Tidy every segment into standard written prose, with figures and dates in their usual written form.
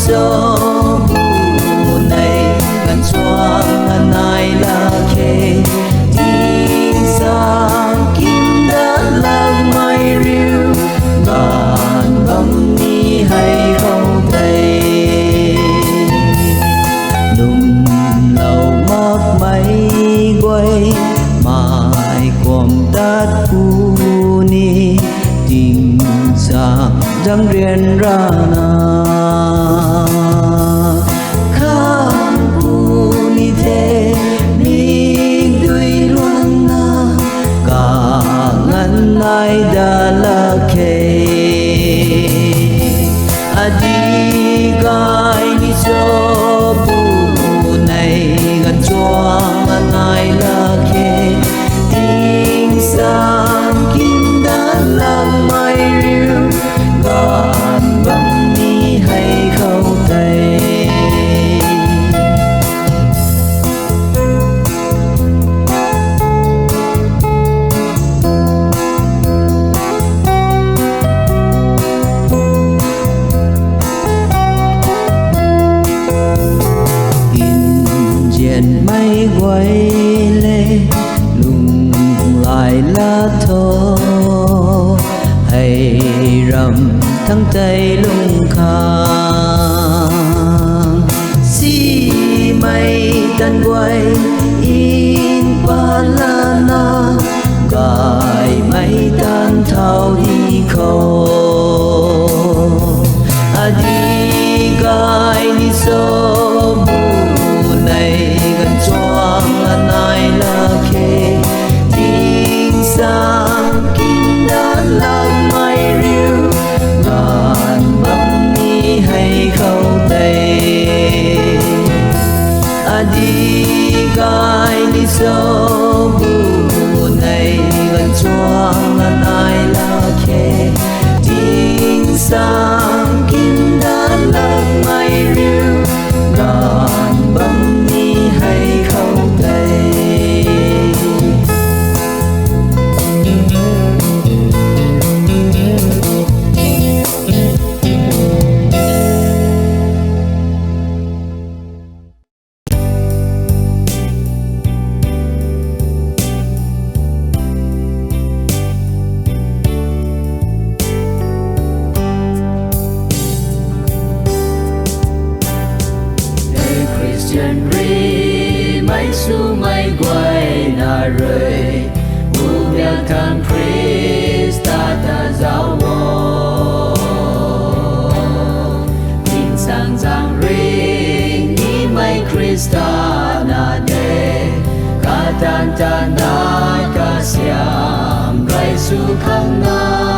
so bu này gần xoang này là khe tin sang kim đã lang mai riu bàn băng ni hay không tay nung lầu mắc máy quay mai quầm tát cu ni tình sang răng riêng ra na khang cu ni thế mình đuôi loan na cả ngân ai đã là khe adi gai ni so bu này gần choang ai là khe tình sang kim đã lang mai riu gàn băng ni hay khâu tay mây quay lê lùng lại lá thơ hay rầm thăng tây lung khang si mây tan quay in palana gài mây tan thao đi khâu adi gai ni so này gần choang ai là khe tình sang kim đã lang mai riu gàn băng ni hay khâu tay adi gai ni so bu này gần choang ai là khe tình sang kim đã lang mai riu gàn băng ni hay khâu tay Christian ri mấy su mấy quay na rơi u việc thằng Christa ta giáo wo tin sang giang ri ni mấy Christa na de cả tan tan na cả siam rai su khang na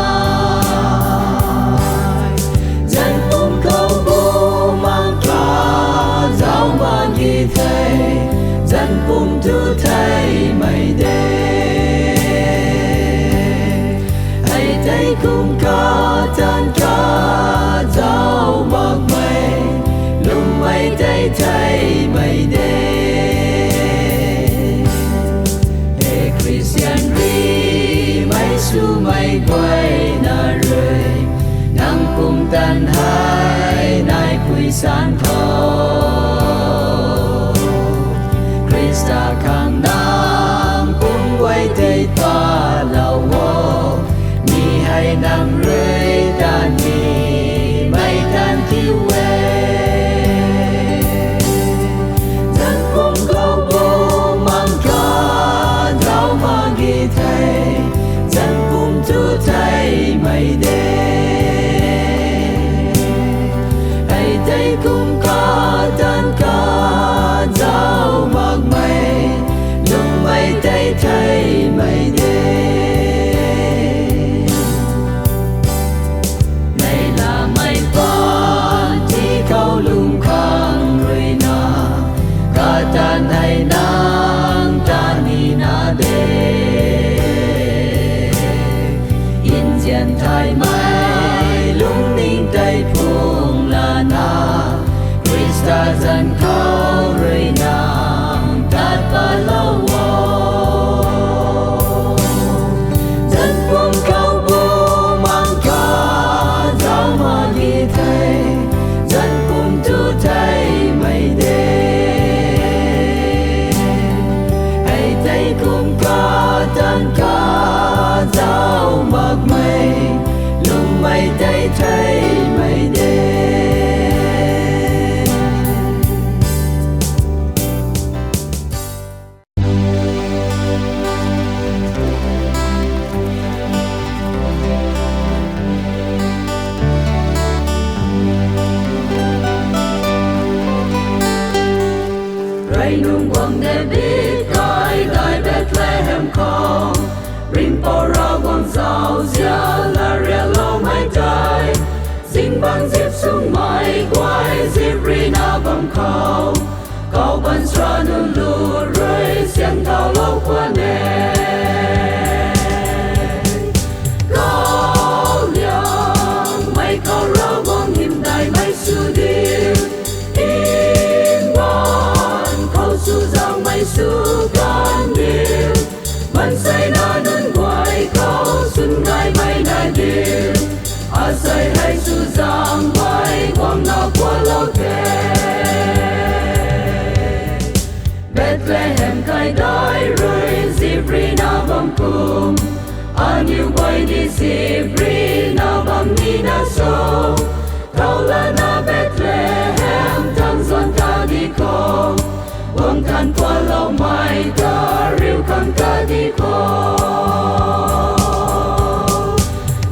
dân cùng thu thay mây đê hãy thấy cùng ca tan ca dạo bạc mây lùng mây thấy thay mây đê hey Christian ri mây su mây quay na rơi nắng cùng tan hai nai quy san thâu Krista khang nam cũng quay thấy ta lâu wo ni hay nang rơi ta ni mây tan thiếu quê dân cùng câu bố mang ca đau mà ghi thầy dân cùng thu thay mây đê hãy thấy cùng ca tan ca dạo bạc mây lung mây tay thay mây đê này là mây pan thì câu lung khang rồi na cả tan hay nang ta ni na đê in diện thay mây lung ninh tay phung là na Krista dân câu rồi nàng tát ba lâu dân cùng câu bố mang ca giáo mà ghi thầy dân cùng quang David cai đại Bethlehem con ring pora quang giao zia la ria lâu mai tai dinh băng diệp xuống mai quay diệp rina bằng khâu cầu bắn ra nương lù rơi xiên thao lâu qua nè cao liang mai cao ra quang hiểm đại mai su điêu in ban cầu su giang mai su can điêu man say na nun quay cầu xuân ngai mai nai điêu a say hay su giang quay quang na qua lâu thế Bethlehem kai dai rơi Zibrina bam kum a new quay đi Zibrina bam ni na so thâu la na Bethlehem thang doan ta đi ko quang than qua lâu mai ta riu khang ta đi ko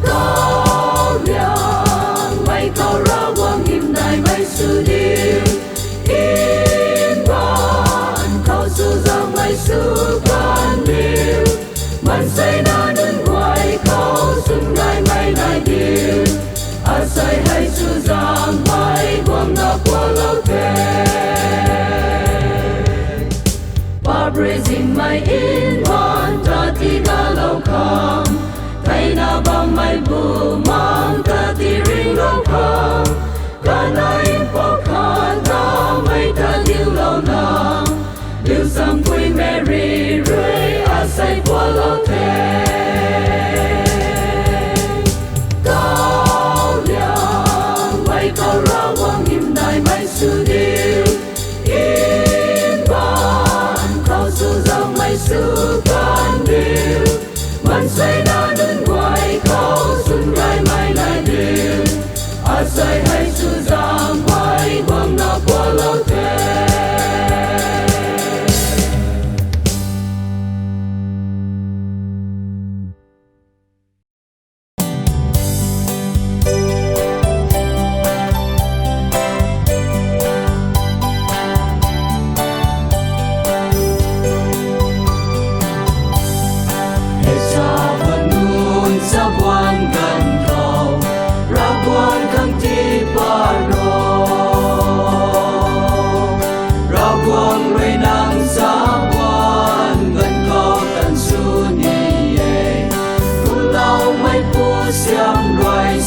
cao liang mai cao ra quang hiểm đại mai su điêu in ban khâu su giang mai su can điêu man say na nun quay khâu xuân ngai mai nai điêu a say hay su giang mai quang na qua lâu thế praising my in one ta ti ga lâu khang thay na bang mai bu mang ta ti ring lâu khang ca na in po khan ta mai ta diu lâu na diu sam quy Mary rơi a say qua lâu thế cao liang mai cao ra quang hiểm đại mai su điêu su giang mai su can điêu man say na nun quay khâu xuân ngai mai nai điêu a say hay su giang quay quang na qua lâu thế Hãy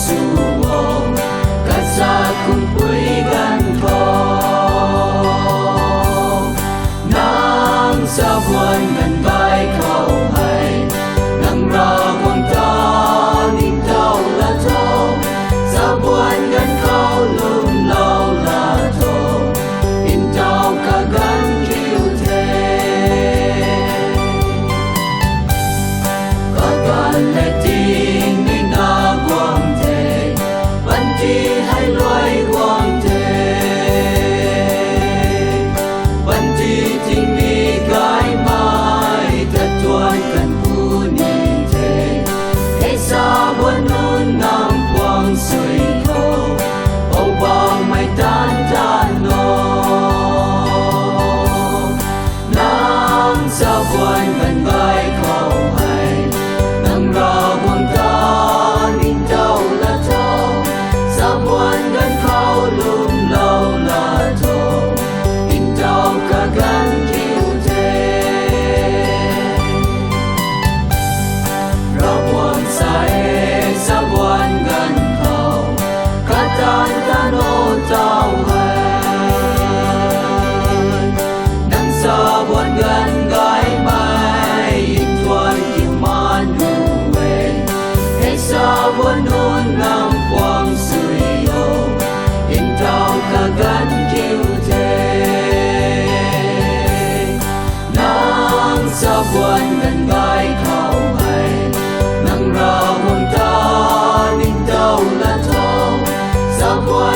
subscribe